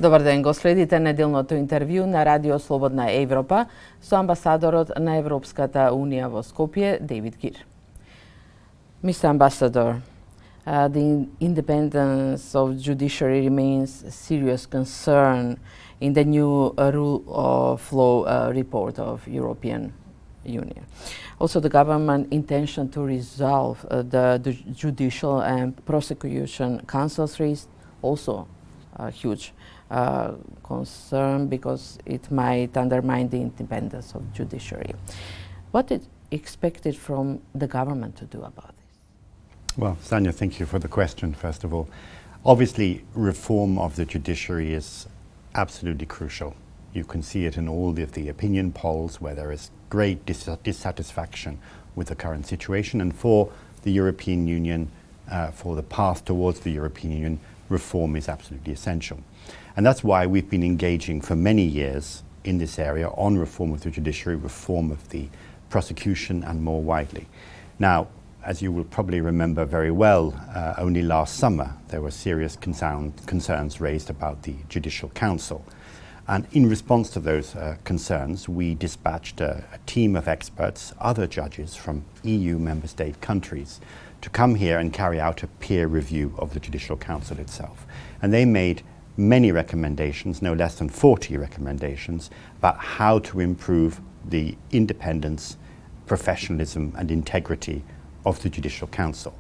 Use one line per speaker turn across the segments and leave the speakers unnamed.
Добар ден, го следите неделното интервју на Радио Слободна Европа со амбасадорот на Европската Унија во Скопје, Дејвид Гир. Mr. Ambassador, the independence of judiciary remains a serious concern in the new rule of law report of European Union. Also, the government intention to resolve the judicial and prosecution councils raised also a huge concern because it might undermine the independence of judiciary. What is expected from the government to do about this?
Well, Sanja, thank you for the question, first of all. Obviously, reform of the judiciary is absolutely crucial. You can see it in all of the opinion polls where there is great dissatisfaction with the current situation, and for the European Union, for the path towards the European Union, reform is absolutely essential. And that's why we've been engaging for many years in this area on reform of the judiciary, reform of the prosecution, and more widely. Now, as you will probably remember very well, only last summer there were serious concerns raised about the Judicial Council. And in response to those concerns, we dispatched a team of experts, other judges from EU member state countries, to come here and carry out a peer review of the Judicial Council itself. And they made many recommendations, no less than 40 recommendations, about how to improve the independence, professionalism, and integrity of the Judicial Council.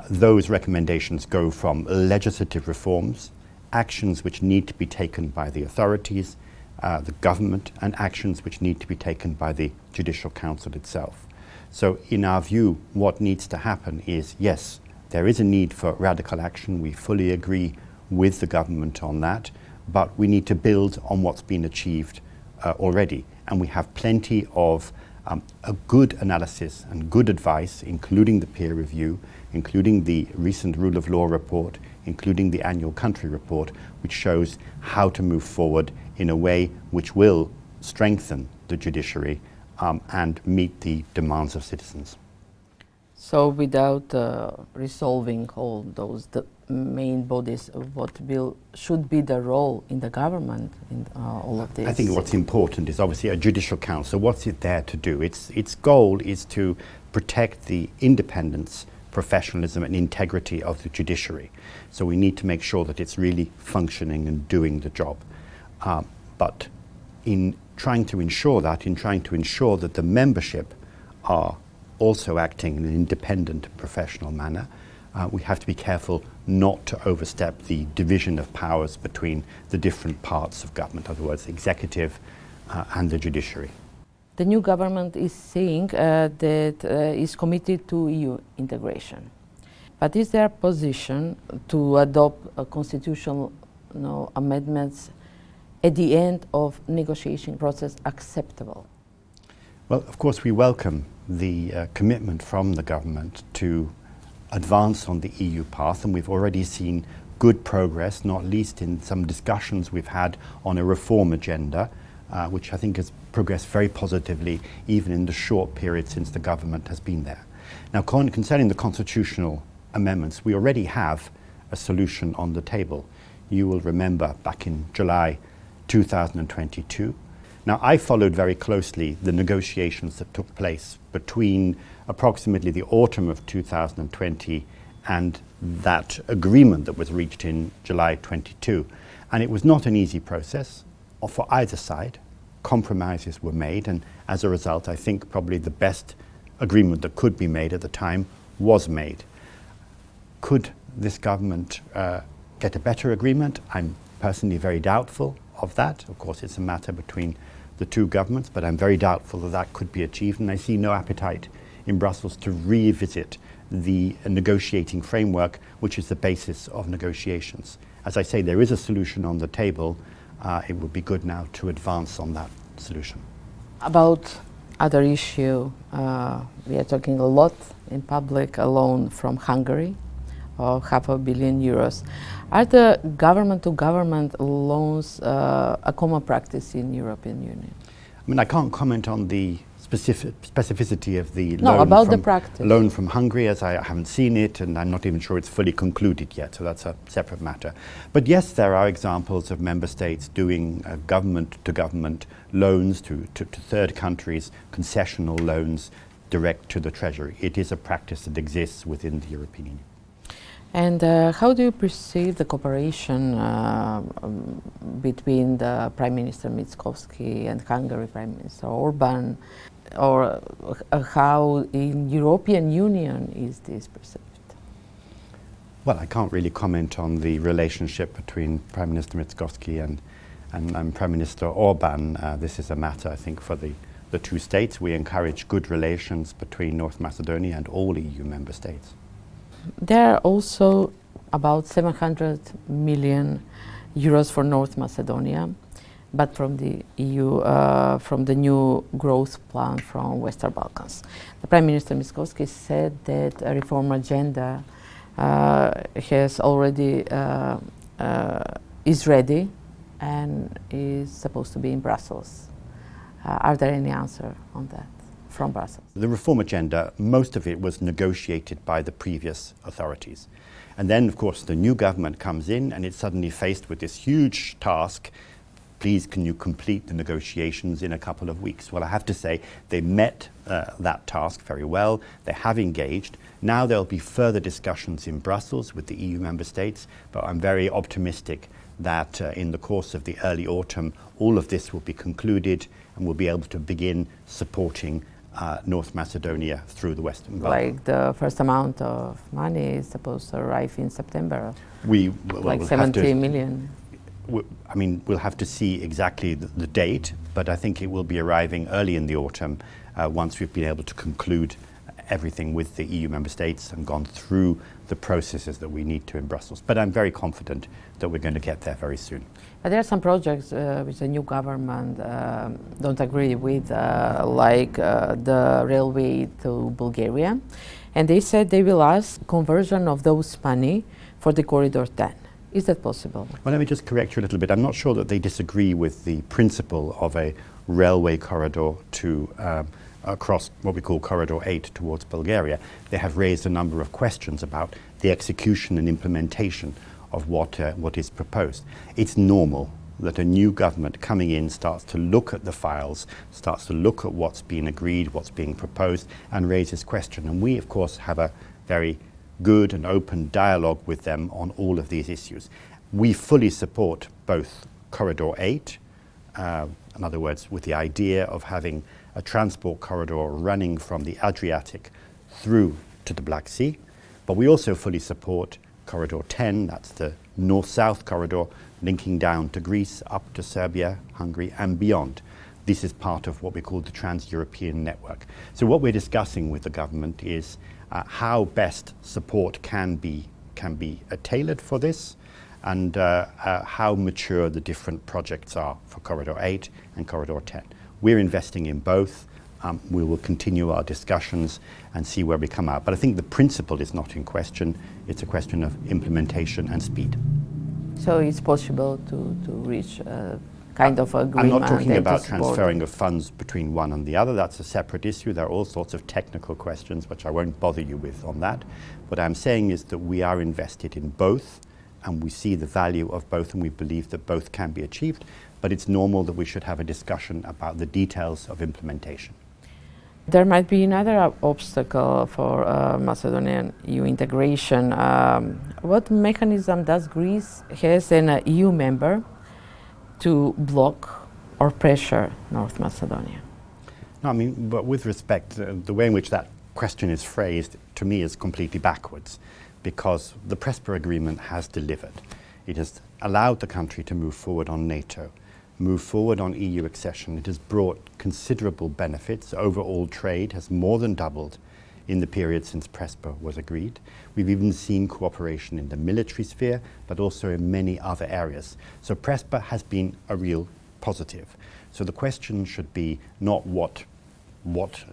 Those recommendations go from legislative reforms, actions which need to be taken by the authorities, the government, and actions which need to be taken by the Judicial Council itself. So in our view, what needs to happen is, yes, there is a need for radical action. We fully agree with the government on that, but we need to build on what's been achieved already. And we have plenty of a good analysis and good advice, including the peer review, including the recent rule of law report, including the annual country report, which shows how to move forward in a way which will strengthen the judiciary and meet the demands of citizens.
So without resolving all those main bodies, what should be the role in the government in all of this?
I think what's important is obviously a judicial council. What's it there to do? Its goal is to protect the independence, professionalism, and integrity of the judiciary. So we need to make sure that it's really functioning and doing the job. But in trying to ensure that, the membership are also acting in an independent, professional manner, we have to be careful not to overstep the division of powers between the different parts of government, in other words, the executive and the judiciary.
The new government is saying that is committed to EU integration. But is their position to adopt constitutional amendments at the end of negotiation process acceptable?
Well, of course, we welcome the commitment from the government to advance on the EU path, and we've already seen good progress, not least in some discussions we've had on a reform agenda, which I think has progressed very positively even in the short period since the government has been there. Now, concerning the constitutional amendments, we already have a solution on the table. You will remember back in July 2022. Now, I followed very closely the negotiations that took place between approximately the autumn of 2020 and that agreement that was reached in July 22. And it was not an easy process for either side. Compromises were made, and as a result, I think probably the best agreement that could be made at the time was made. Could this government get a better agreement? I'm personally very doubtful of that. Of course, it's a matter between the two governments, but I'm very doubtful that that could be achieved, and I see no appetite in Brussels to revisit the negotiating framework, which is the basis of negotiations. As I say, there is a solution on the table. It would be good now to advance on that solution.
About other issue, we are talking a lot in public, a loan from Hungary of €500 million. Are the government-to-government loans a common practice in European Union?
I mean, I can't comment on the specificity of the
No,
loan
about
from,
the practice.
loan from Hungary, as I haven't seen it, and I'm not even sure it's fully concluded yet, so that's a separate matter. But yes, there are examples of member states doing government-to-government loans to third countries, concessional loans direct to the Treasury. It is a practice that exists within the European Union.
And how do you perceive the cooperation between the Prime Minister Mickoski and Hungary Prime Minister Orban, or how in European Union is this perceived?
Well, I can't really comment on the relationship between Prime Minister Mickoski and Prime Minister Orban. This is a matter, I think, for the two states. We encourage good relations between North Macedonia and all EU member states.
There are also about 700 million euros for North Macedonia, but from the EU, from the new growth plan from Western Balkans. The Prime Minister Mickoski said that a reform agenda has already is ready and is supposed to be in Brussels. Are there any answer on that from Brussels?
The reform agenda, most of it was negotiated by the previous authorities. And then, of course, the new government comes in and it's suddenly faced with this huge task. Please, can you complete the negotiations in a couple of weeks? Well, I have to say, they met that task very well. They have engaged. Now there'll be further discussions in Brussels with the EU member states, but I'm very optimistic that in the course of the early autumn, all of this will be concluded and we'll be able to begin supporting North Macedonia through the Western Balkans.
Like the first amount of money is supposed to arrive in September,
We'll
70 million.
I mean, we'll have to see exactly the date, but I think it will be arriving early in the autumn once we've been able to conclude everything with the EU member states and gone through the processes that we need to in Brussels. But I'm very confident that we're going to get there very soon.
But there are some projects which the new government don't agree with, like the railway to Bulgaria. And they said they will ask conversion of those money for the Corridor 10. Is that possible?
Well, let me just correct you a little bit. I'm not sure that they disagree with the principle of a railway corridor to across what we call Corridor 8 towards Bulgaria. They have raised a number of questions about the execution and implementation of what is proposed. It's normal that a new government coming in starts to look at the files, starts to look at what's been agreed, what's being proposed, and raises question. And we, of course, have a very good and open dialogue with them on all of these issues. We fully support both Corridor 8, in other words, with the idea of having a transport corridor running from the Adriatic through to the Black Sea, but we also fully support Corridor 10, that's the north-south corridor linking down to Greece, up to Serbia, Hungary, and beyond. This is part of what we call the Trans-European Network. So what we're discussing with the government is how best support can be tailored for this, and how mature the different projects are for Corridor 8 and Corridor 10. We're investing in both. We will continue our discussions and see where we come out. But I think the principle is not in question. It's a question of implementation and speed.
So it's possible to reach a kind of agreement?
I'm not talking about transferring of funds between one and the other. That's a separate issue. There are all sorts of technical questions, which I won't bother you with on that. What I'm saying is that we are invested in both, and we see the value of both, and we believe that both can be achieved. But it's normal that we should have a discussion about the details of implementation.
There might be another obstacle for Macedonian EU integration. What mechanism does Greece has an EU member to block or pressure North Macedonia?
No, I mean, but with respect, the way in which that question is phrased, to me, is completely backwards, because the Prespa agreement has delivered. It has allowed the country to move forward on NATO, move forward on EU accession. It has brought considerable benefits. Overall trade has more than doubled in the period since Prespa was agreed. We've even seen cooperation in the military sphere, but also in many other areas. So Prespa has been a real positive. So the question should be not what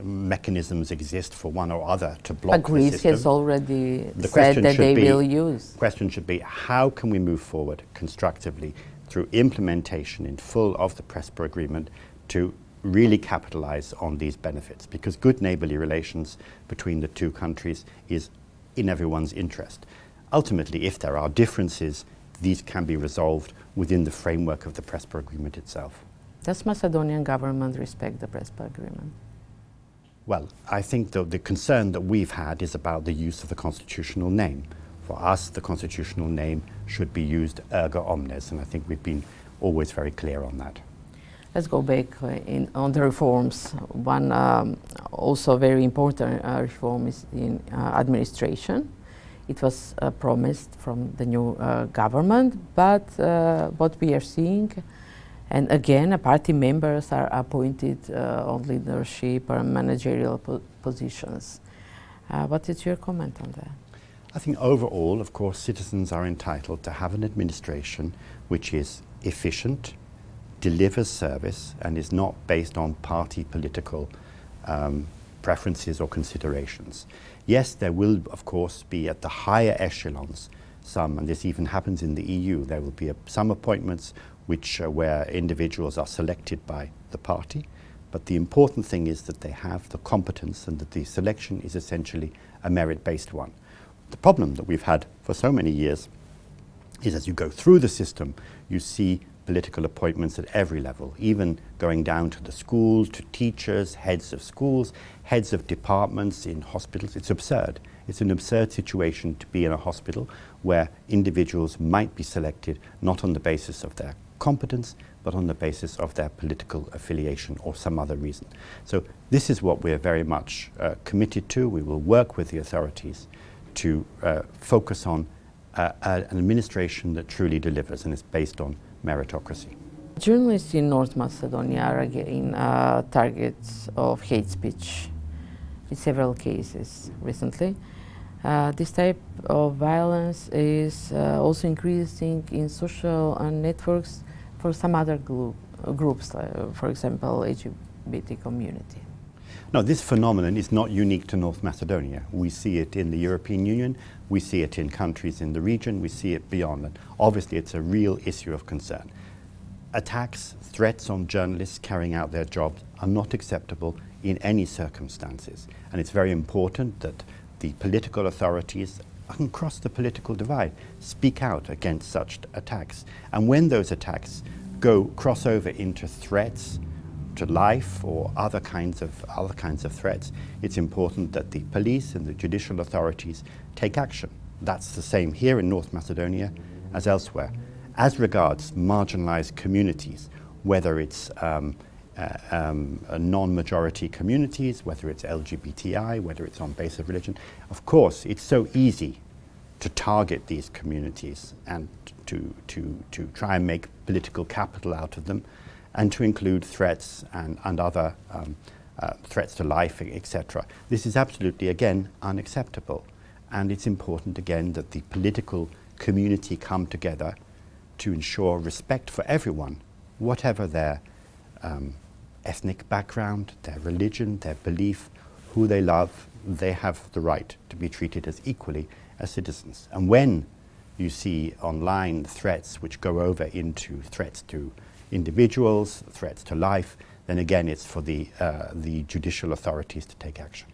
mechanisms exist for one or other to block the system.
Greece has already said that they will use.
The question should be, how can we move forward constructively through implementation in full of the Prespa agreement to really capitalize on these benefits, because good neighborly relations between the two countries is in everyone's interest. Ultimately, if there are differences, these can be resolved within the framework of the Prespa Agreement itself.
Does Macedonian government respect the Prespa Agreement?
Well, I think the concern that we've had is about the use of the constitutional name. For us, the constitutional name should be used erga omnes, and I think we've been always very clear on that.
Let's go back on the reforms. One also very important reform is in administration. It was promised from the new government, but what we are seeing, and again, party members are appointed on leadership or managerial positions. What is your comment on that?
I think overall, of course, citizens are entitled to have an administration which is efficient, delivers service, and is not based on party political preferences or considerations. Yes, there will, of course, be at the higher echelons some, and this even happens in the EU, there will be some appointments which where individuals are selected by the party, but the important thing is that they have the competence and that the selection is essentially a merit-based one. The problem that we've had for so many years is as you go through the system, you see political appointments at every level, even going down to the schools, to teachers, heads of schools, heads of departments in hospitals. It's absurd. It's an absurd situation to be in a hospital where individuals might be selected not on the basis of their competence, but on the basis of their political affiliation or some other reason. So this is what we're very much committed to. We will work with the authorities to focus on an administration that truly delivers and is based on meritocracy.
Journalists in North Macedonia are again targets of hate speech in several cases recently. This type of violence is also increasing in social networks for some other groups, like, for example, LGBT community.
No, this phenomenon is not unique to North Macedonia. We see it in the European Union, we see it in countries in the region, we see it beyond that. Obviously, it's a real issue of concern. Attacks, threats on journalists carrying out their jobs are not acceptable in any circumstances. And it's very important that the political authorities across the political divide speak out against such attacks. And when those attacks cross over into threats to life or other kinds of threats, it's important that the police and the judicial authorities take action. That's the same here in North Macedonia as elsewhere. As regards marginalized communities, whether it's non-majority communities, whether it's LGBTI, whether it's on base of religion, of course, it's so easy to target these communities and to try and make political capital out of them, and to include threats and other threats to life, etc. This is absolutely, again, unacceptable. And it's important, again, that the political community come together to ensure respect for everyone, whatever their ethnic background, their religion, their belief, who they love. They have the right to be treated as equally as citizens. And when you see online threats which go over into threats to individuals, threats to life, then again it's for the judicial authorities to take action.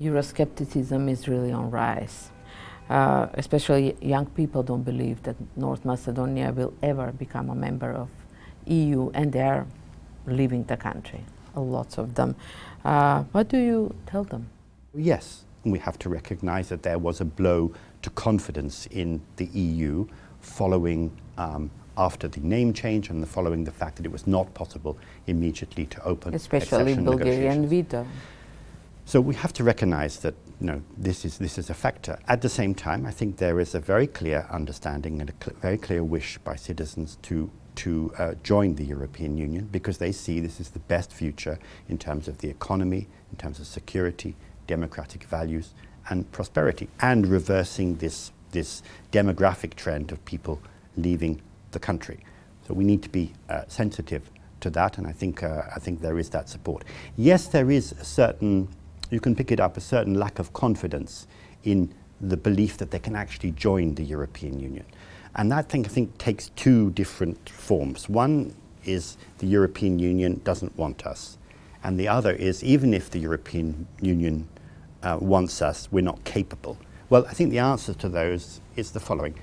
Euroscepticism is really on rise. Especially young people don't believe that North Macedonia will ever become a member of EU, and they are leaving the country, lots of them. What do you tell them?
Yes, we have to recognize that there was a blow to confidence in the EU following after the name change and following the fact that it was not possible immediately to open
especially Bulgarian veto.
So we have to recognize that this is a factor. At the same time, I think there is a very clear understanding and a very clear wish by citizens to join the European Union, because they see this is the best future in terms of the economy, in terms of security, democratic values and prosperity, and reversing this demographic trend of people leaving the country. So we need to be sensitive to that, and I think there is that support. Yes, there is a certain, you can pick it up, a certain lack of confidence in the belief that they can actually join the European Union. And that thing, I think, takes two different forms. One is the European Union doesn't want us. And the other is, even if the European Union wants us, we're not capable. Well, I think the answer to those is the following.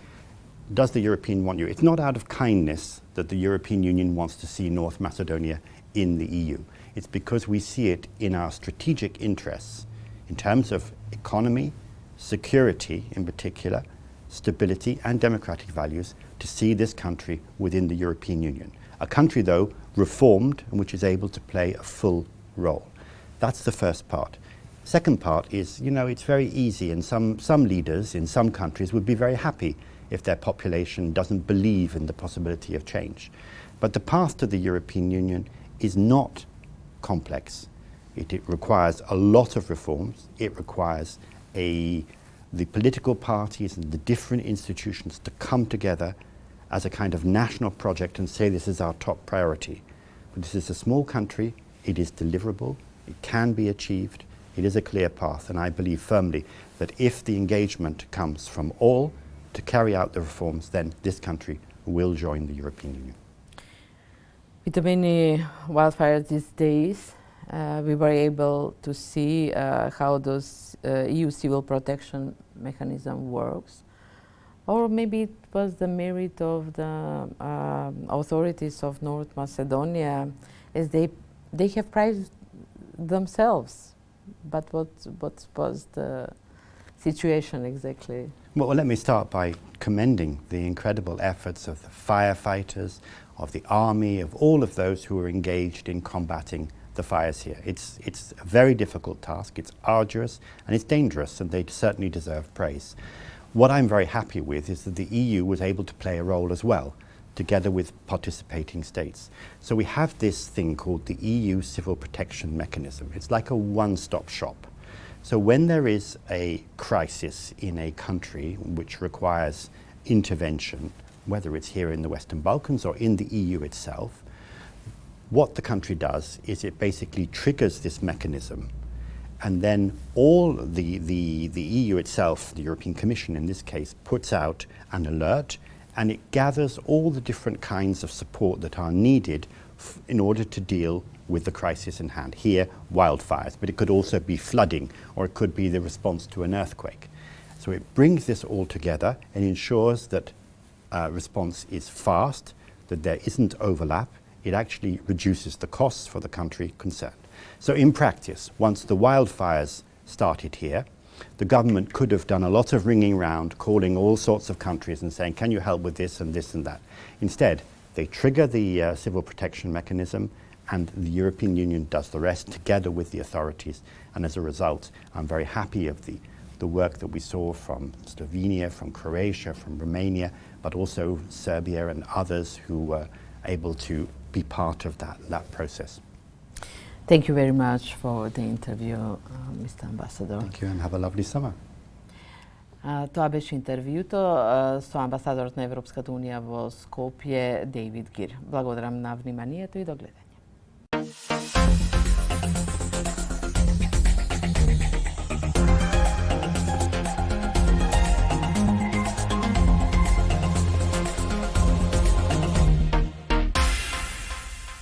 Does the European want you? It's not out of kindness that the European Union wants to see North Macedonia in the EU. It's because we see it in our strategic interests in terms of economy, security in particular, stability and democratic values, to see this country within the European Union. A country, though, reformed and which is able to play a full role. That's the first part. Second part is, it's very easy, and some leaders in some countries would be very happy if their population doesn't believe in the possibility of change. But the path to the European Union is not complex. It requires a lot of reforms. It requires the political parties and the different institutions to come together as a kind of national project and say this is our top priority. But this is a small country, it is deliverable, it can be achieved, it is a clear path, and I believe firmly that if the engagement comes from all to carry out the reforms, then this country will join the European Union.
With the many wildfires these days, we were able to see how those EU civil protection mechanism works. Or maybe it was the merit of the authorities of North Macedonia, as they have prized themselves. But what was the situation exactly?
Well, let me start by commending the incredible efforts of the firefighters, of the army, of all of those who are engaged in combating the fires here. It's a very difficult task, it's arduous and it's dangerous, and they certainly deserve praise. What I'm very happy with is that the EU was able to play a role as well, together with participating states. So we have this thing called the EU Civil Protection Mechanism. It's like a one-stop shop. So when there is a crisis in a country which requires intervention, whether it's here in the Western Balkans or in the EU itself, what the country does is it basically triggers this mechanism, and then all the EU itself, the European Commission in this case, puts out an alert, and it gathers all the different kinds of support that are needed in order to deal with the crisis in hand. Here, wildfires, but it could also be flooding, or it could be the response to an earthquake. So it brings this all together and ensures that response is fast, that there isn't overlap. It actually reduces the costs for the country concerned. So in practice, once the wildfires started here, the government could have done a lot of ringing round, calling all sorts of countries and saying, can you help with this and this and that? Instead, they trigger the civil protection mechanism, and the European Union does the rest together with the authorities. And as a result, I'm very happy of the work that we saw from Slovenia, from Croatia, from Romania, but also Serbia and others who were able to be part of that process.
Thank you very much for the interview, Mr. Ambassador.
Thank you, and have a lovely summer.
Тоа беше интервјуто со амбасадорот на Европската унија во Скопје, Дејвид Гир. Благодарам на вниманието и до гледање.